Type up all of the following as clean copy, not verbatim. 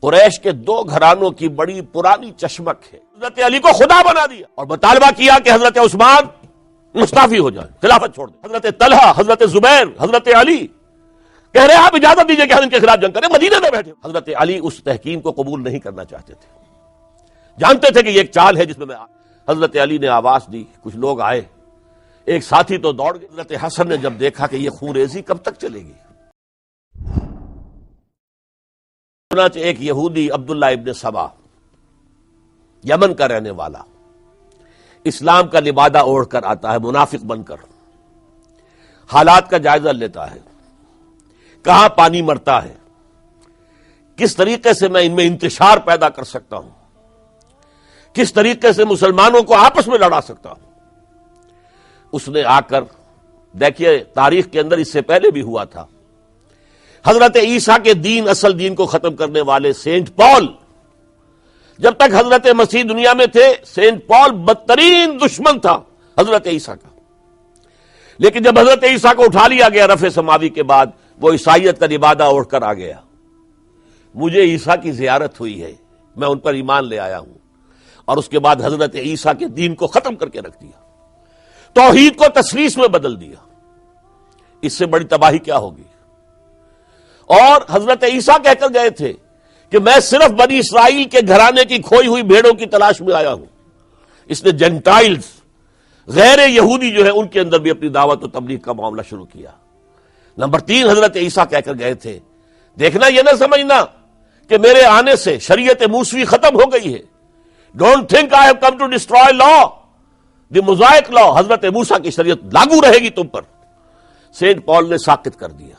قریش کے دو گھرانوں کی بڑی پرانی چشمک ہے. حضرت علی کو خدا بنا دیا اور مطالبہ کیا کہ حضرت عثمان مستعفی ہو جائیں، خلافت چھوڑ دیں. حضرت طلحہ، حضرت زبیر، حضرت علی کہہ رہے ہیں آپ اجازت دیجئے کہ ہم ان کے خلاف جنگ کریں. مدینے میں بیٹھے. حضرت علی اس تحکیم کو قبول نہیں کرنا چاہتے تھے، جانتے تھے کہ یہ ایک چال ہے جس میں حضرت علی نے آواز دی، کچھ لوگ آئے، ایک ساتھی تو دوڑ گئے. حضرت حسن نے جب دیکھا کہ یہ خون ریزی کب تک چلے گی، چنانچہ ایک یہودی عبداللہ ابن سبا، یمن کا رہنے والا، اسلام کا لبادہ اوڑھ کر آتا ہے منافق بن کر، حالات کا جائزہ لیتا ہے، کہاں پانی مرتا ہے، کس طریقے سے میں ان میں انتشار پیدا کر سکتا ہوں، کس طریقے سے مسلمانوں کو آپس میں لڑا سکتا ہوں. اس نے آ کر دیکھیے تاریخ کے اندر اس سے پہلے بھی ہوا تھا، حضرت عیسیٰ کے دین، اصل دین کو ختم کرنے والے سینٹ پال، جب تک حضرت مسیح دنیا میں تھے سینٹ پال بدترین دشمن تھا حضرت عیسیٰ کا. لیکن جب حضرت عیسیٰ کو اٹھا لیا گیا رفع سماوی کے بعد، وہ عیسائیت کا لبادہ اوڑھ کر آ گیا. مجھے عیسیٰ کی زیارت ہوئی ہے، میں ان پر ایمان لے آیا ہوں، اور اس کے بعد حضرت عیسیٰ کے دین کو ختم کر کے رکھ دیا، توحید کو تثلیث میں بدل دیا. اس سے بڑی تباہی کیا ہوگی؟ اور حضرت عیسیٰ کہہ کر گئے تھے کہ میں صرف بنی اسرائیل کے گھرانے کی کھوئی ہوئی بھیڑوں کی تلاش میں آیا ہوں. اس نے جینٹائلز، غیر یہودی جو ہے، ان کے اندر بھی اپنی دعوت و تبلیغ کا معاملہ شروع کیا. نمبر 3 حضرت عیسیٰ کہہ کر گئے تھے، دیکھنا یہ نہ سمجھنا کہ میرے آنے سے شریعت موسوی ختم ہو گئی ہے. Don't think I have come to destroy law, the Mosaic law. حضرت موسیٰ کی شریعت لاگو رہے گی تم پر. سینٹ پال نے ساکت کر دیا.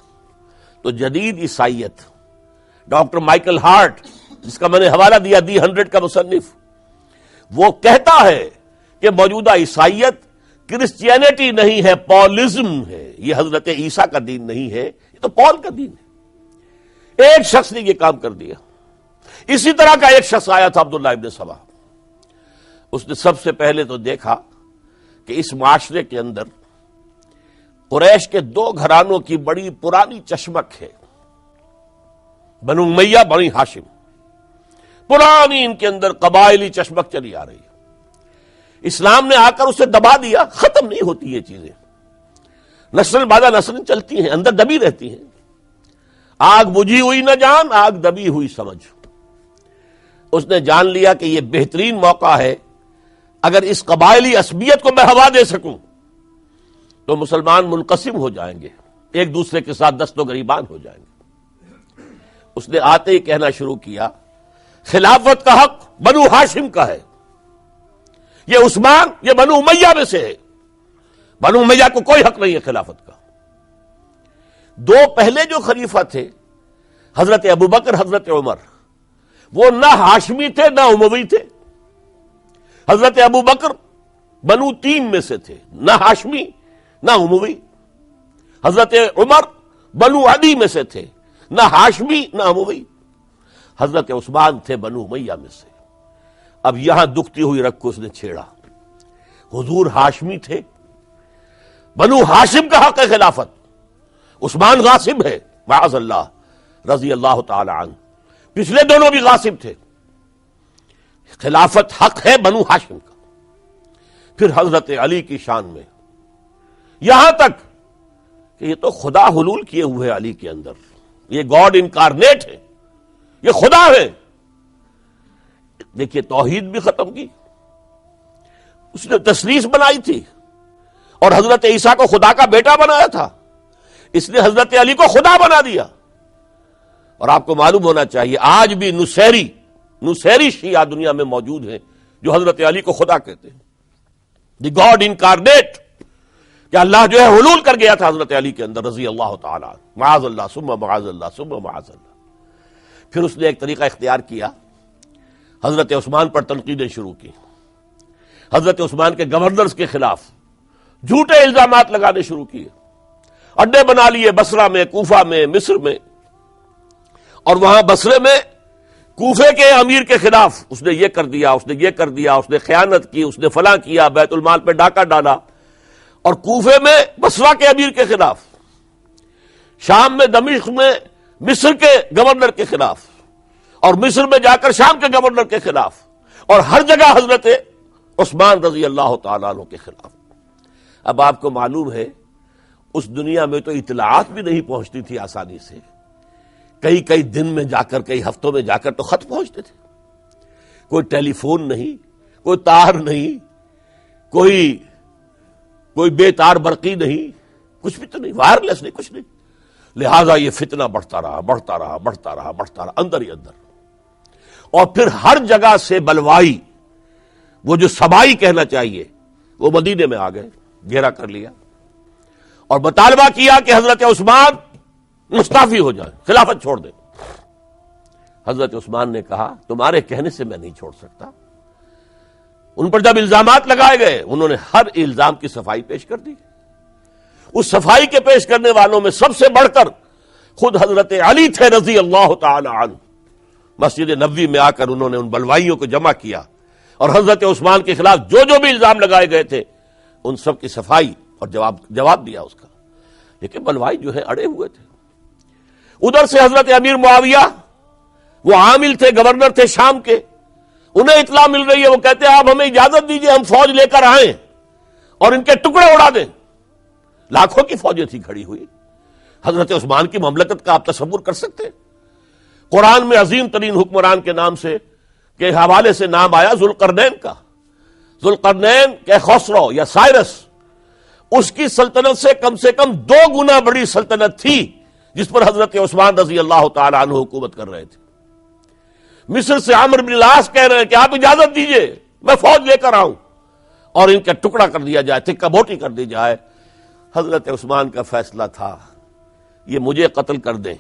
تو جدید عیسائیت، ڈاکٹر مائیکل ہارٹ، جس کا میں نے حوالہ دیا دی 100 کا مصنف، وہ کہتا ہے کہ موجودہ عیسائیت کرسچینٹی نہیں ہے، پالزم ہے. یہ حضرت عیسیٰ کا دین نہیں ہے، یہ تو پال کا دین ہے. ایک شخص نے یہ کام کر دیا. اسی طرح کا ایک شخص آیا تھا عبداللہ ابن سبا. اس نے سب سے پہلے تو دیکھا کہ اس معاشرے کے اندر قریش کے دو گھرانوں کی بڑی پرانی چشمک ہے، بنو امیہ، بنی ہاشم. پرانی ان کے اندر قبائلی چشمک چلی آ رہی ہے. اسلام نے آ کر اسے دبا دیا. ختم نہیں ہوتی یہ چیزیں، نسل بعد نسل چلتی ہیں، اندر دبی رہتی ہیں. آگ بجھی ہوئی نہ جان، آگ دبی ہوئی سمجھ. اس نے جان لیا کہ یہ بہترین موقع ہے، اگر اس قبائلی عصبیت کو میں ہوا دے سکوں تو مسلمان منقسم ہو جائیں گے، ایک دوسرے کے ساتھ دست و گریبان ہو جائیں گے. اس نے آتے ہی کہنا شروع کیا، خلافت کا حق بنو ہاشم کا ہے. یہ عثمان، یہ بنو امیہ میں سے ہے، بنو امیہ کو کوئی حق نہیں ہے خلافت کا. دو پہلے جو خلیفہ تھے حضرت ابوبکر، حضرت عمر، وہ نہ ہاشمی تھے نہ اموی تھے. حضرت ابوبکر بنو تیم میں سے تھے، نہ ہاشمی نہ اموی. حضرت عمر بنو عدی میں سے تھے، نہ ہاشمی نہ اموی. حضرت عثمان تھے بنو امیہ میں سے. اب یہاں دکھتی ہوئی رگ کو اس نے چھیڑا. حضور ہاشمی تھے، بنو ہاشم کا حق ہے خلافت. عثمان غاصب ہے معاذ اللہ رضی اللہ تعالی عنہ. پچھلے دونوں بھی غاصب تھے. خلافت حق ہے بنو ہاشم کا. پھر حضرت علی کی شان میں یہاں تک کہ یہ تو خدا حلول کیے ہوئے علی کے اندر، یہ گاڈ انکارنیٹ ہے، یہ خدا ہے. دیکھیے توحید بھی ختم کی، اس نے تثلیث بنائی تھی، اور حضرت عیسیٰ کو خدا کا بیٹا بنایا تھا. اس نے حضرت علی کو خدا بنا دیا. اور آپ کو معلوم ہونا چاہیے آج بھی نصیری شیعہ دنیا میں موجود ہیں جو حضرت علی کو خدا کہتے ہیں، دی گاڈ انکارنیٹ، کہ اللہ جو ہے حلول کر گیا تھا حضرت علی کے اندر رضی اللہ تعالی معاذ اللہ ثم معاذ اللہ ثم معاذ اللہ. پھر اس نے ایک طریقہ اختیار کیا، حضرت عثمان پر تنقیدیں شروع کی. حضرت عثمان کے گورنرز کے خلاف جھوٹے الزامات لگانے شروع کیے، اڈے بنا لیے بصرہ میں، کوفہ میں، مصر میں. اور وہاں بصرے میں کوفے کے امیر کے خلاف اس نے یہ کر دیا، اس نے یہ کر دیا، اس نے خیانت کی، اس نے فلاں کیا، بیت المال پہ ڈاکہ ڈالا. اور کوفے میں بصرہ کے امیر کے خلاف، شام میں دمشق میں مصر کے گورنر کے خلاف، اور مصر میں جا کر شام کے گورنر کے خلاف، اور ہر جگہ حضرت عثمان رضی اللہ تعالیٰ عنہ کے خلاف۔ اب آپ کو معلوم ہے اس دنیا میں تو اطلاعات بھی نہیں پہنچتی تھی آسانی سے، کئی دن میں جا کر، کئی ہفتوں میں جا کر تو خط پہنچتے تھے، کوئی ٹیلی فون نہیں، کوئی تار نہیں، کوئی بے تار برقی نہیں، کچھ بھی تو نہیں، وائرلیس نہیں، کچھ نہیں۔ لہذا یہ فتنہ بڑھتا رہا اندر ہی اندر، اور پھر ہر جگہ سے بلوائی، وہ جو سبائی کہنا چاہیے، وہ مدینے میں آ گئے، گھیرا کر لیا اور مطالبہ کیا کہ حضرت عثمان مستعفی ہو جائیں، خلافت چھوڑ دیں۔ حضرت عثمان نے کہا تمہارے کہنے سے میں نہیں چھوڑ سکتا۔ ان پر جب الزامات لگائے گئے انہوں نے ہر الزام کی صفائی پیش کر دی۔ اس صفائی کے پیش کرنے والوں میں سب سے بڑھ کر خود حضرت علی تھے رضی اللہ تعالی عنہ۔ مسجد نبوی میں آ کر انہوں نے ان بلوائیوں کو جمع کیا اور حضرت عثمان کے خلاف جو بھی الزام لگائے گئے تھے ان سب کی صفائی اور جواب دیا اس کا۔ لیکن بلوائی جو ہے اڑے ہوئے تھے۔ ادھر سے حضرت امیر معاویہ، وہ عامل تھے، گورنر تھے شام کے، انہیں اطلاع مل رہی ہے، وہ کہتے ہیں آپ ہمیں اجازت دیجئے ہم فوج لے کر آئیں اور ان کے ٹکڑے اڑا دیں۔ لاکھوں کی فوجیں تھی کھڑی ہوئی۔ حضرت عثمان کی مملکت کا آپ تصور کر سکتے ہیں؟ قرآن میں عظیم ترین حکمران کے نام سے کے حوالے سے نام آیا ذوالقرنین کا۔ ذوالقرنین کے خسرو یا سائرس، اس کی سلطنت سے کم 2 گنا بڑی سلطنت تھی جس پر حضرت عثمان رضی اللہ تعالی عنہ حکومت کر رہے تھے۔ مصر سے عمرو بن العاص کہہ رہے ہیں کہ آپ اجازت دیجئے میں فوج لے کر آؤں اور ان کا ٹکڑا کر دیا جائے، تکہ بوٹی کر دی جائے۔ حضرت عثمان کا فیصلہ تھا یہ مجھے قتل کر دیں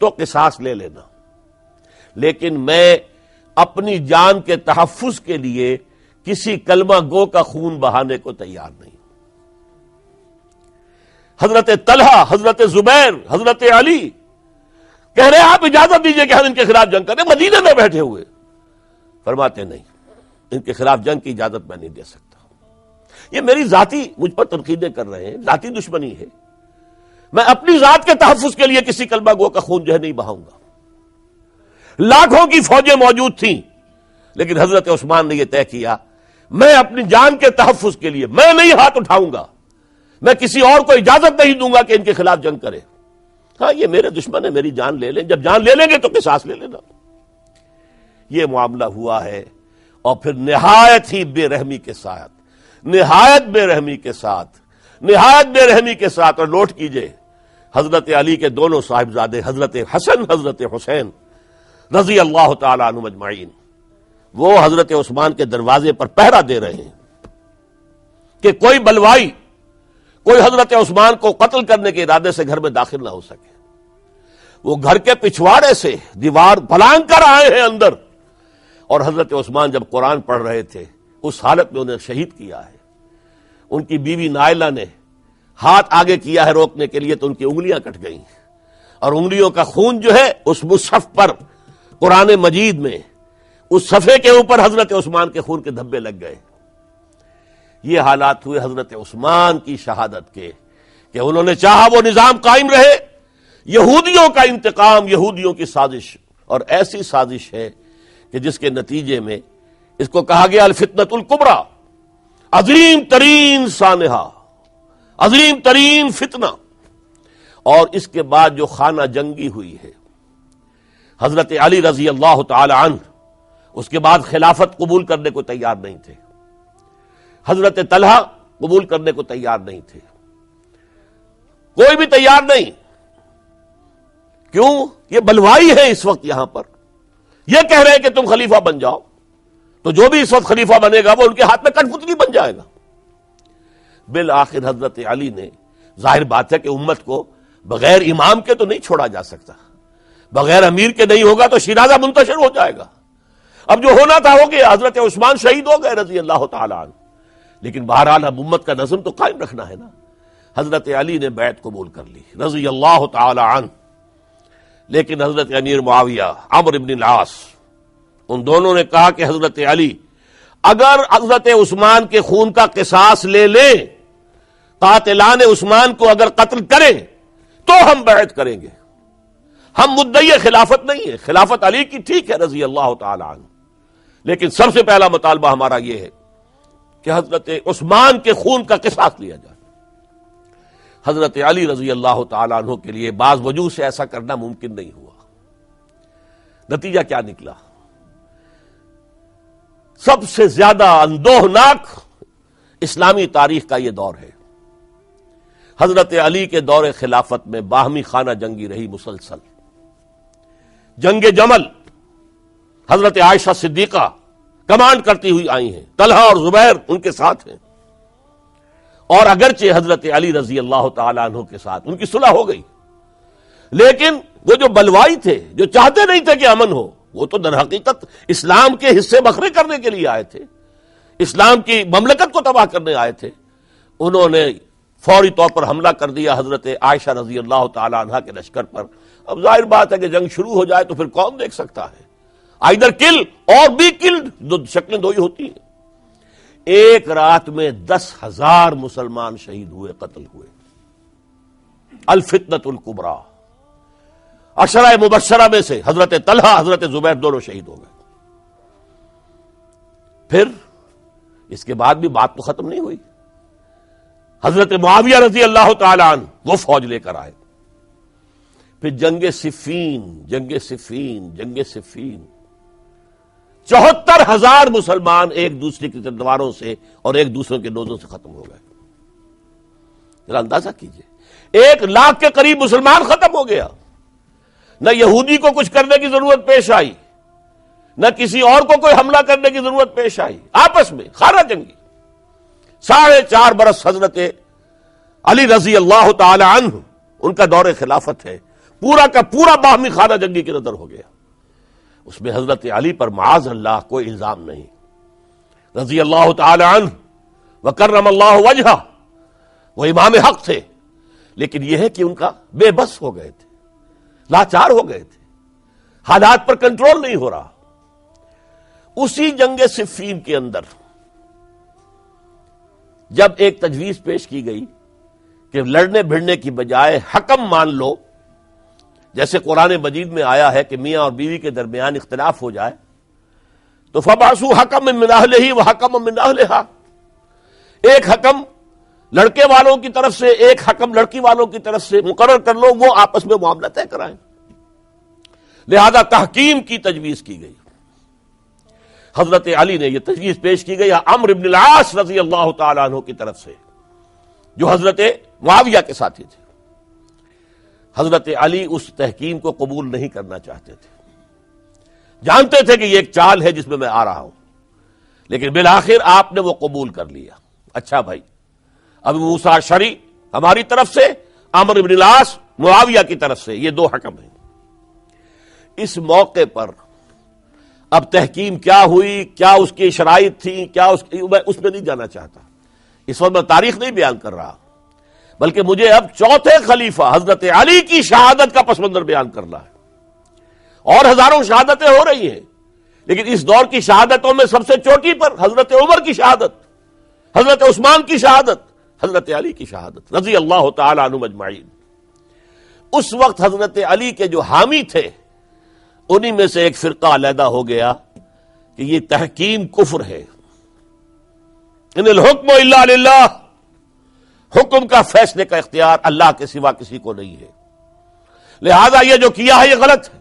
تو قصاص لے لینا، لیکن میں اپنی جان کے تحفظ کے لیے کسی کلمہ گو کا خون بہانے کو تیار نہیں۔ حضرت طلحہ، حضرت زبیر، حضرت علی کہہ رہے ہیں آپ اجازت دیجئے کہ ہم ان کے خلاف جنگ کریں، مدینے میں بیٹھے ہوئے۔ فرماتے نہیں، ان کے خلاف جنگ کی اجازت میں نہیں دے سکتا۔ یہ میری ذاتی، مجھ پر تنقیدیں کر رہے ہیں، ذاتی دشمنی ہے، میں اپنی ذات کے تحفظ کے لیے کسی کلمہ گو کا خون جو ہے نہیں بہاؤں گا۔ لاکھوں کی فوجیں موجود تھیں، لیکن حضرت عثمان نے یہ طے کیا میں اپنی جان کے تحفظ کے لیے میں نہیں ہاتھ اٹھاؤں گا، میں کسی اور کو اجازت نہیں دوں گا کہ ان کے خلاف جنگ کرے۔ ہاں یہ میرے دشمن ہے، میری جان لے لیں، جب جان لے لیں گے تو قصاص لے لینا۔ یہ معاملہ ہوا ہے، اور پھر نہایت ہی بے رحمی کے ساتھ، نہایت بے رحمی کے ساتھ، اور نوٹ کیجئے حضرت علی کے دونوں صاحبزادے حضرت حسن، حضرت حسین رضی اللہ تعالی عنہم اجمعین، وہ حضرت عثمان کے دروازے پر پہرا دے رہے ہیں کہ کوئی بلوائی، کوئی حضرت عثمان کو قتل کرنے کے ارادے سے گھر میں داخل نہ ہو سکے۔ وہ گھر کے پچھواڑے سے دیوار پھلانگ کر آئے ہیں اندر، اور حضرت عثمان جب قرآن پڑھ رہے تھے اس حالت میں انہیں شہید کیا ہے۔ ان کی بیوی نائلہ نے ہاتھ آگے کیا ہے روکنے کے لیے تو ان کی انگلیاں کٹ گئیں، اور انگلیوں کا خون جو ہے اس مصحف پر قرآن مجید میں اس صفحے کے اوپر حضرت عثمان کے خون کے دھبے لگ گئے۔ یہ حالات ہوئے حضرت عثمان کی شہادت کے کہ انہوں نے چاہا وہ نظام قائم رہے۔ یہودیوں کا انتقام، یہودیوں کی سازش، اور ایسی سازش ہے کہ جس کے نتیجے میں اس کو کہا گیا الفتنۃ الکبریٰ، عظیم ترین سانحہ، عظیم ترین فتنہ۔ اور اس کے بعد جو خانہ جنگی ہوئی ہے، حضرت علی رضی اللہ تعالی عنہ اس کے بعد خلافت قبول کرنے کو تیار نہیں تھے، حضرت طلحہ قبول کرنے کو تیار نہیں تھے، کوئی بھی تیار نہیں۔ کیوں؟ یہ بلوائی ہے اس وقت یہاں پر، یہ کہہ رہے ہیں کہ تم خلیفہ بن جاؤ، تو جو بھی اس وقت خلیفہ بنے گا وہ ان کے ہاتھ میں کٹ پتلی بن جائے گا۔ بالآخر حضرت علی نے، ظاہر بات ہے کہ امت کو بغیر امام کے تو نہیں چھوڑا جا سکتا، بغیر امیر کے نہیں ہوگا تو شیرازہ منتشر ہو جائے گا۔ اب جو ہونا تھا ہو گیا، حضرت عثمان شہید ہو گئے رضی اللہ تعالی عنہ، لیکن بہرحال اب امت کا نظم تو قائم رکھنا ہے نا۔ حضرت علی نے بیعت قبول کر لی رضی اللہ تعالی عنہ، لیکن حضرت امیر معاویہ، عمرو بن العاص، ان دونوں نے کہا کہ حضرت علی اگر حضرت عثمان کے خون کا قصاص لے لیں، قاتلان عثمان کو اگر قتل کریں تو ہم بیعت کریں گے، ہم مدعی خلافت نہیں ہے، خلافت علی کی ٹھیک ہے رضی اللہ تعالی عنہ، لیکن سب سے پہلا مطالبہ ہمارا یہ ہے کہ حضرت عثمان کے خون کا قصاص لیا جائے۔ حضرت علی رضی اللہ تعالیٰ عنہ کے لیے بعض وجوہ سے ایسا کرنا ممکن نہیں ہوا۔ نتیجہ کیا نکلا؟ سب سے زیادہ اندوہناک اسلامی تاریخ کا یہ دور ہے۔ حضرت علی کے دور خلافت میں باہمی خانہ جنگی رہی مسلسل۔ جنگ جمل حضرت عائشہ صدیقہ کمانڈ کرتی ہوئی آئی ہیں، طلحہ اور زبیر ان کے ساتھ ہیں، اور اگرچہ حضرت علی رضی اللہ تعالی عنہ کے ساتھ ان کی صلح ہو گئی، لیکن وہ جو بلوائی تھے، جو چاہتے نہیں تھے کہ امن ہو، وہ تو در حقیقت اسلام کے حصے بکھرے کرنے کے لیے آئے تھے، اسلام کی مملکت کو تباہ کرنے آئے تھے۔ انہوں نے فوری طور پر حملہ کر دیا حضرت عائشہ رضی اللہ تعالی عنہ کے لشکر پر۔ اب ظاہر بات ہے کہ جنگ شروع ہو جائے تو پھر کون دیکھ سکتا ہے؟ آئدر کل اور بی کلڈ، دو شکلیں دو ہی ہوتی ہیں۔ ایک رات میں 10,000 مسلمان شہید ہوئے، قتل ہوئے۔ الفتنۃ الکبریٰ، عشرہ مبشرہ میں سے حضرت طلحہ حضرت زبیر دونوں شہید ہو گئے۔ پھر اس کے بعد بھی بات تو ختم نہیں ہوئی۔ حضرت معاویہ رضی اللہ تعالی عنہ وہ فوج لے کر آئے۔ پھر جنگ صفین، جنگ صفین، جنگ صفین، 74,000 مسلمان ایک دوسرے کی تلواروں سے اور ایک دوسرے کے نوزوں سے ختم ہو گئے۔ ذرا اندازہ کیجئے، 1,00,000 کے قریب مسلمان ختم ہو گیا۔ نہ یہودی کو کچھ کرنے کی ضرورت پیش آئی، نہ کسی اور کو کوئی حملہ کرنے کی ضرورت پیش آئی، آپس میں خانہ جنگی۔ 4.5 برس حضرت علی رضی اللہ تعالی عنہ ان کا دور خلافت ہے، پورا کا پورا باہمی خانہ جنگی کے نظر ہو گیا۔ اس میں حضرت علی پر معاذ اللہ کوئی الزام نہیں، رضی اللہ تعالی عنہ وکرم اللہ وجہہ، وہ امام حق تھے، لیکن یہ ہے کہ ان کا بے بس ہو گئے تھے، لاچار ہو گئے تھے، حالات پر کنٹرول نہیں ہو رہا۔ اسی جنگ صفین کے اندر جب ایک تجویز پیش کی گئی کہ لڑنے بھڑنے کی بجائے حکم مان لو، جیسے قرآن مجید میں آیا ہے کہ میاں اور بیوی کے درمیان اختلاف ہو جائے تو فَبَعْثُوا حَكَمًا مِّنْ أَهْلِهِ وَحَكَمًا مِّنْ أَهْلِهَا، ایک حکم لڑکے والوں کی طرف سے، ایک حکم لڑکی والوں کی طرف سے مقرر کر لو، وہ آپس میں معاملہ طے کرائیں۔ لہذا تحکیم کی تجویز کی گئی۔ حضرت علی نے یہ تجویز پیش کی گئی عمرو بن العاص رضی اللہ تعالیٰ عنہ کی طرف سے، جو حضرت معاویہ کے ساتھی تھے۔ حضرت علی اس تحکیم کو قبول نہیں کرنا چاہتے تھے، جانتے تھے کہ یہ ایک چال ہے جس میں میں آ رہا ہوں، لیکن بالآخر آپ نے وہ قبول کر لیا۔ اچھا بھائی، ابو موسیٰ اشعری ہماری طرف سے، عمرو بن العاص معاویہ کی طرف سے، یہ دو حکم ہیں۔ اس موقع پر اب تحکیم کیا ہوئی، کیا اس کی شرائط تھی، کیا میں اس میں نہیں جانا چاہتا، اس وقت میں تاریخ نہیں بیان کر رہا، بلکہ مجھے اب چوتھے خلیفہ حضرت علی کی شہادت کا پس منظر بیان کرنا ہے۔ اور ہزاروں شہادتیں ہو رہی ہیں، لیکن اس دور کی شہادتوں میں سب سے چوٹی پر حضرت عمر کی شہادت، حضرت عثمان کی شہادت، حضرت علی کی شہادت رضی اللہ تعالی عنہم اجمعین۔ اس وقت حضرت علی کے جو حامی تھے، انہی میں سے ایک فرقہ علیحدہ ہو گیا کہ یہ تحکیم کفر ہے، ان الحکم الا للہ، حکم کا فیصلے کا اختیار اللہ کے سوا کسی کو نہیں ہے، لہذا یہ جو کیا ہے یہ غلط ہے۔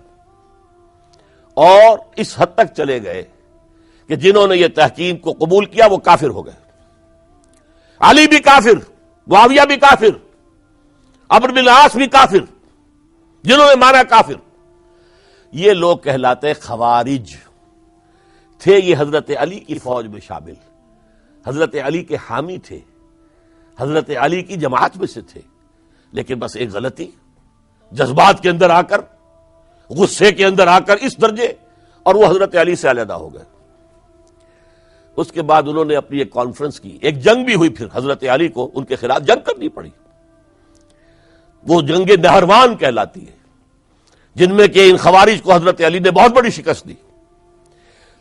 اور اس حد تک چلے گئے کہ جنہوں نے یہ تحکیم کو قبول کیا وہ کافر ہو گئے، علی بھی کافر، معاویہ بھی کافر، عمرو بن العاص بھی کافر، جنہوں نے مانا کافر۔ یہ لوگ کہلاتے خوارج تھے، یہ حضرت علی کی فوج میں شامل، حضرت علی کے حامی تھے، حضرت علی کی جماعت میں سے تھے، لیکن بس ایک غلطی، جذبات کے اندر آ کر، غصے کے اندر آ کر اس درجے، اور وہ حضرت علی سے علیحدہ ہو گئے۔ اس کے بعد انہوں نے اپنی ایک کانفرنس کی، ایک جنگ بھی ہوئی، پھر حضرت علی کو ان کے خلاف جنگ کرنی پڑی، وہ جنگ نہروان کہلاتی ہے، جن میں کہ ان خوارج کو حضرت علی نے بہت بڑی شکست دی۔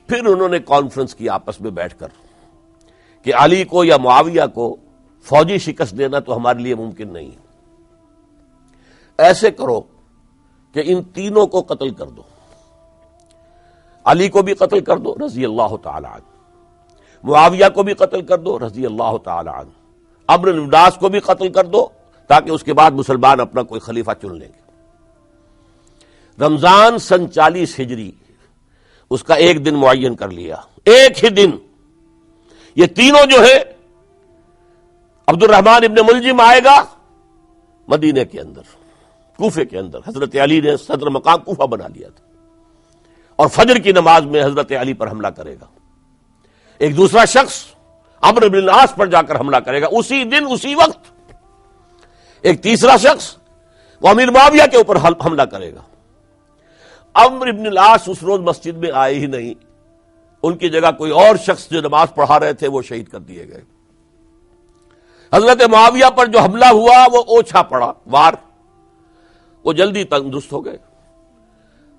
پھر انہوں نے کانفرنس کی آپس میں بیٹھ کر کہ علی کو یا معاویہ کو فوجی شکست دینا تو ہمارے لیے ممکن نہیں ہے، ایسے کرو کہ ان تینوں کو قتل کر دو، علی کو بھی قتل کر دو رضی اللہ تعالی عنہ، معاویہ کو بھی قتل کر دو رضی اللہ تعالی عنہ، عمرو بن العاص کو بھی قتل کر دو تاکہ اس کے بعد مسلمان اپنا کوئی خلیفہ چن لیں گے۔ رمضان سن 40 ہجری اس کا ایک دن معین کر لیا، ایک ہی دن یہ تینوں جو ہے، عبد الرحمن ابن ملجم آئے گا مدینے کے اندر، کوفے کے اندر، حضرت علی نے صدر مقام کوفہ بنا لیا تھا، اور فجر کی نماز میں حضرت علی پر حملہ کرے گا۔ ایک دوسرا شخص عمرو بن العاص پر جا کر حملہ کرے گا اسی دن اسی وقت۔ ایک تیسرا شخص وہ امیر معاویہ کے اوپر حملہ کرے گا۔ عمرو بن العاص اس روز مسجد میں آئے ہی نہیں، ان کی جگہ کوئی اور شخص جو نماز پڑھا رہے تھے وہ شہید کر دیے گئے۔ حضرت معاویہ پر جو حملہ ہوا وہ اوچھا پڑا وار، وہ جلدی تندرست ہو گئے۔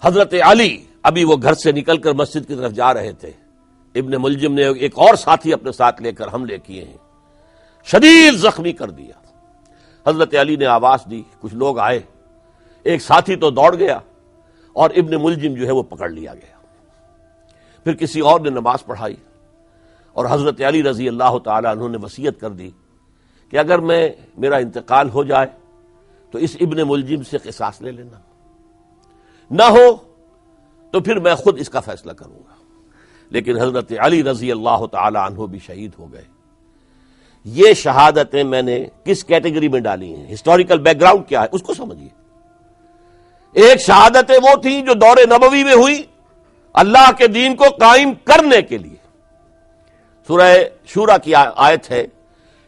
حضرت علی ابھی وہ گھر سے نکل کر مسجد کی طرف جا رہے تھے، ابن ملجم نے ایک اور ساتھی اپنے ساتھ لے کر حملے کیے ہیں، شدید زخمی کر دیا۔ حضرت علی نے آواز دی، کچھ لوگ آئے، ایک ساتھی تو دوڑ گیا اور ابن ملجم جو ہے وہ پکڑ لیا گیا۔ پھر کسی اور نے نماز پڑھائی، اور حضرت علی رضی اللہ تعالی عنہ نے وصیت کر دی کہ اگر میرا انتقال ہو جائے تو اس ابن ملجم سے قصاص لے لینا، نہ ہو تو پھر میں خود اس کا فیصلہ کروں گا۔ لیکن حضرت علی رضی اللہ تعالی عنہ بھی شہید ہو گئے۔ یہ شہادتیں میں نے کس کیٹیگری میں ڈالی ہیں، ہسٹوریکل بیک گراؤنڈ کیا ہے اس کو سمجھیے۔ ایک شہادتیں وہ تھیں جو دور نبوی میں ہوئی اللہ کے دین کو قائم کرنے کے لیے۔ سورہ شورى کی آیت ہے،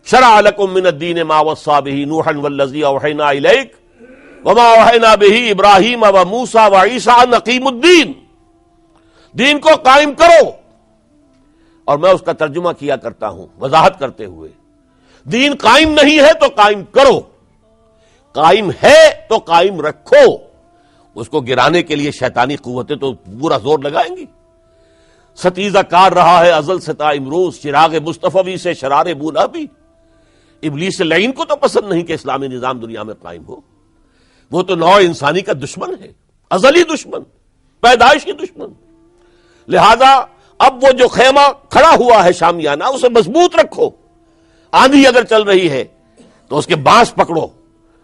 شرع لکم من الدین ما وصى به نوحا والذی اوحینا الیک وما اوحینا به ابراہیم وموسیٰ وعیسیٰ ان اقیموا الدین، دین کو قائم کرو۔ اور میں اس کا ترجمہ کیا کرتا ہوں وضاحت کرتے ہوئے، دین قائم نہیں ہے تو قائم کرو، قائم ہے تو قائم رکھو۔ اس کو گرانے کے لیے شیطانی قوتیں تو پورا زور لگائیں گی۔ ستیزہ کار رہا ہے ازل سے تا امروز، چراغ مصطفی سے شرار بولا بھی۔ ابلیس لعین کو تو پسند نہیں کہ اسلامی نظام دنیا میں قائم ہو، وہ تو نوع انسانی کا دشمن ہے، ازلی دشمن، پیدائشی دشمن۔ لہذا اب وہ جو خیمہ کھڑا ہوا ہے شامیانہ، اسے مضبوط رکھو۔ آندھی اگر چل رہی ہے تو اس کے بانس پکڑو،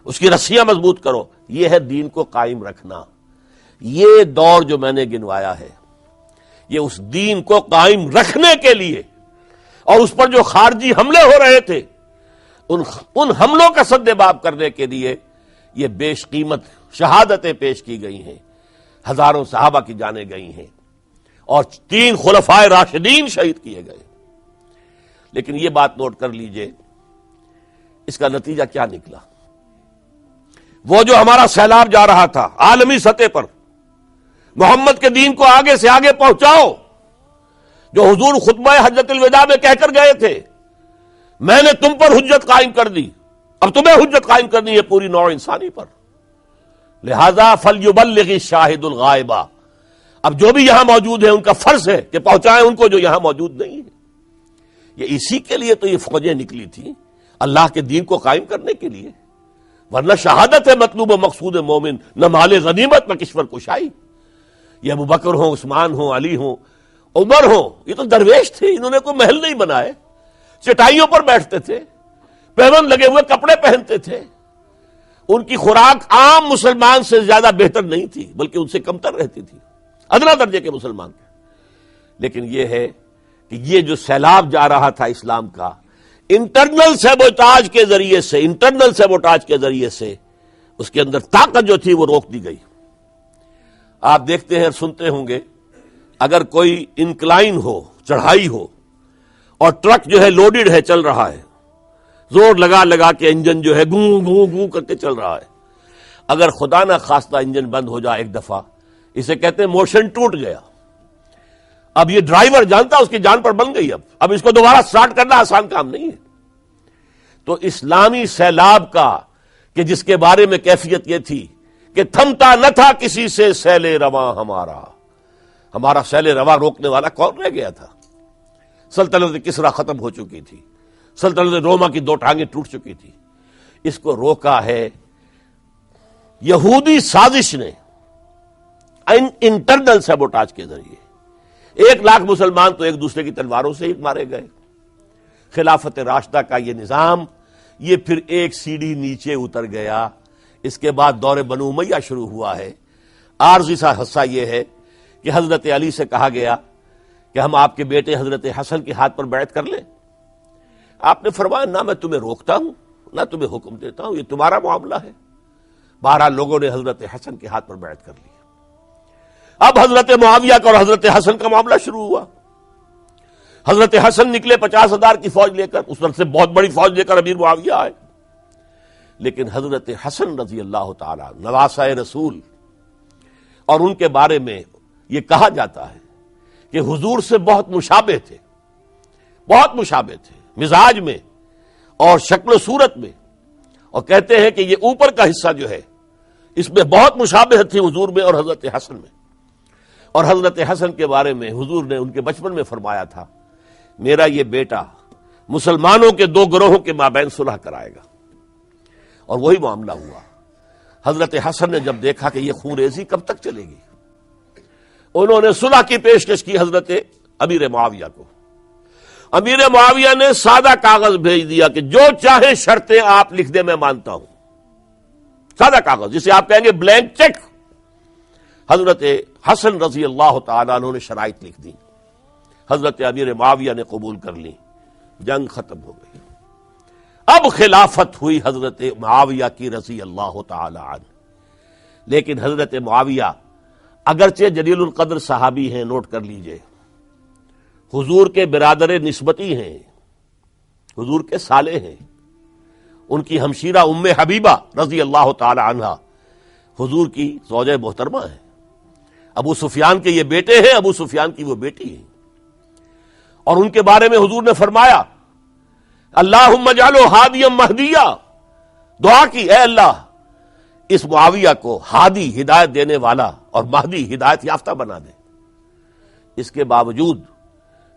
اس کی رسیاں مضبوط کرو۔ یہ ہے دین کو قائم رکھنا۔ یہ دور جو میں نے گنوایا ہے یہ اس دین کو قائم رکھنے کے لیے، اور اس پر جو خارجی حملے ہو رہے تھے ان حملوں کا سدباب کرنے کے لیے یہ بیش قیمت شہادتیں پیش کی گئی ہیں، ہزاروں صحابہ کی جانیں گئی ہیں، اور 3 خلفائے راشدین شہید کیے گئے۔ لیکن یہ بات نوٹ کر لیجئے، اس کا نتیجہ کیا نکلا؟ وہ جو ہمارا سیلاب جا رہا تھا عالمی سطح پر، محمد کے دین کو آگے سے آگے پہنچاؤ، جو حضور خطبہ حجت الوداع میں کہہ کر گئے تھے، میں نے تم پر حجت قائم کر دی، اب تمہیں حجت قائم کرنی ہے پوری نوع انسانی پر، لہذا فلیبلغ الشاہد الغائب، اب جو بھی یہاں موجود ہیں ان کا فرض ہے کہ پہنچائیں ان کو جو یہاں موجود نہیں ہے۔ یہ اسی کے لیے تو یہ فوجیں نکلی تھیں، اللہ کے دین کو قائم کرنے کے لیے، ورنہ شہادت ہے مطلوب و مقصود مومن، نہ مال غنیمت نہ کشور کشائی۔ یہ ابو بکر ہوں، عثمان ہوں، علی ہوں، عمر ہوں، یہ تو درویش تھے، انہوں نے کوئی محل نہیں بنائے، چٹائیوں پر بیٹھتے تھے، پیون لگے ہوئے کپڑے پہنتے تھے، ان کی خوراک عام مسلمان سے زیادہ بہتر نہیں تھی بلکہ ان سے کمتر رہتی تھی، ادنا درجے کے مسلمان تھے۔ لیکن یہ ہے کہ یہ جو سیلاب جا رہا تھا اسلام کا، انٹرنل سیبوٹاج کے ذریعے سے اس کے اندر طاقت جو تھی وہ روک دی گئی۔ آپ دیکھتے ہیں اور سنتے ہوں گے، اگر کوئی انکلائن ہو، چڑھائی ہو، اور ٹرک جو ہے لوڈڈ ہے، چل رہا ہے، زور لگا کے انجن جو ہے گوں گوں گوں کر کے چل رہا ہے، اگر خدا نہ خواستہ انجن بند ہو جائے ایک دفعہ، اسے کہتے ہیں موشن ٹوٹ گیا۔ اب یہ ڈرائیور جانتا اس کی جان پر بن گئی، اب اس کو دوبارہ سٹارٹ کرنا آسان کام نہیں ہے۔ تو اسلامی سیلاب کا کہ جس کے بارے میں کیفیت یہ تھی کہ تھمتا نہ تھا کسی سے سیل رواں ہمارا سیل رواں روکنے والا کون رہ گیا تھا؟ سلطنت کسریٰ ختم ہو چکی تھی، سلطنت روما کی 2 ٹانگیں ٹوٹ چکی تھی، اس کو روکا ہے یہودی سازش نے، انٹرنل سیبوٹاج کے ذریعے 1 لاکھ مسلمان تو ایک دوسرے کی تلواروں سے ہی مارے گئے۔ خلافت راشدہ کا یہ نظام یہ پھر ایک سیڑھی نیچے اتر گیا۔ اس کے بعد دور بنو امیہ شروع ہوا ہے۔ عارضی سا حصہ یہ ہے کہ حضرت علی سے کہا گیا کہ ہم آپ کے بیٹے حضرت حسن کے ہاتھ پر بیعت کر لیں۔ آپ نے فرمایا نہ میں تمہیں روکتا ہوں نہ تمہیں حکم دیتا ہوں، یہ تمہارا معاملہ ہے۔ بہرحال لوگوں نے حضرت حسن کے ہاتھ پر بیعت کر لی۔ اب حضرت معاویہ کا اور حضرت حسن کا معاملہ شروع ہوا۔ حضرت حسن نکلے 50,000 کی فوج لے کر، اس وقت سے بہت بڑی فوج لے کر امیر معاویہ آئے، لیکن حضرت حسن رضی اللہ تعالی نواسہ رسول، اور ان کے بارے میں یہ کہا جاتا ہے کہ حضور سے بہت مشابہ تھے، بہت مشابہ تھے مزاج میں اور شکل و صورت میں، اور کہتے ہیں کہ یہ اوپر کا حصہ جو ہے اس میں بہت مشابہت تھی حضور میں اور حضرت حسن میں۔ اور حضرت حسن کے بارے میں حضور نے ان کے بچپن میں فرمایا تھا میرا یہ بیٹا مسلمانوں کے 2 گروہوں کے مابین صلح کرائے گا، اور وہی معاملہ ہوا۔ حضرت حسن نے جب دیکھا کہ یہ خون ریزی کب تک چلے گی، انہوں نے صلح کی پیشکش کی حضرت امیر معاویہ کو۔ امیر معاویہ نے سادہ کاغذ بھیج دیا کہ جو چاہے شرطیں آپ لکھ دیں میں مانتا ہوں، سادہ کاغذ جسے آپ کہیں گے بلینک چیک۔ حضرت حسن رضی اللہ تعالیٰ عنہ نے شرائط لکھ دی، حضرت امیر معاویہ نے قبول کر لی، جنگ ختم ہو گئی۔ اب خلافت ہوئی حضرت معاویہ کی رضی اللہ تعالی عنہ۔ لیکن حضرت معاویہ اگرچہ جلیل القدر صحابی ہیں، نوٹ کر لیجئے، حضور کے برادر نسبتی ہیں، حضور کے سالے ہیں، ان کی ہمشیرہ ام حبیبہ رضی اللہ تعالی عنہ حضور کی زوجہ محترمہ ہیں، ابو سفیان کے یہ بیٹے ہیں، ابو سفیان کی وہ بیٹی ہیں، اور ان کے بارے میں حضور نے فرمایا اللہم اجعلہ ہادیا مہدیا، دعا کی اے اللہ اس معاویہ کو ہادی ہدایت دینے والا اور مہدی ہدایت یافتہ بنا دے۔ اس کے باوجود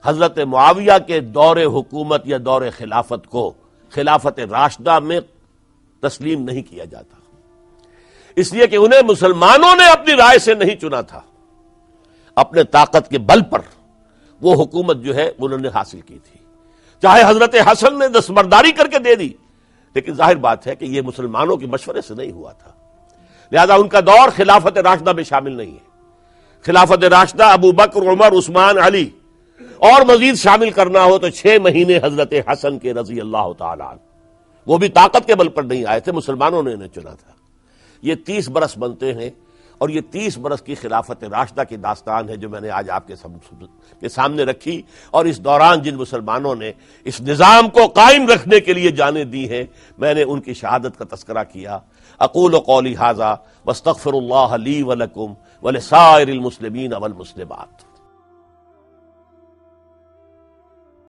حضرت معاویہ کے دور حکومت یا دور خلافت کو خلافت راشدہ میں تسلیم نہیں کیا جاتا، اس لیے کہ انہیں مسلمانوں نے اپنی رائے سے نہیں چنا تھا، اپنے طاقت کے بل پر وہ حکومت جو ہے انہوں نے حاصل کی تھی۔ چاہے حضرت حسن نے دستبرداری کر کے دے دی، لیکن ظاہر بات ہے کہ یہ مسلمانوں کے مشورے سے نہیں ہوا تھا، لہذا ان کا دور خلافت راشدہ میں شامل نہیں ہے۔ خلافت راشدہ ابو بکر، عمر، عثمان، علی اور مزید شامل کرنا ہو تو 6 مہینے حضرت حسن کے رضی اللہ تعالی عنہ، وہ بھی طاقت کے بل پر نہیں آئے تھے، مسلمانوں نے انہیں چنا تھا۔ یہ 30 برس بنتے ہیں، اور یہ 30 برس کی خلافت راشدہ کی داستان ہے جو میں نے آج آپ کے سامنے رکھی، اور اس دوران جن مسلمانوں نے اس نظام کو قائم رکھنے کے لیے جانیں دی ہیں، میں نے ان کی شہادت کا تذکرہ کیا۔ اقول قولی ھذا واستغفر اللہ لی ولکم ولسائر المسلمین والمسلمات۔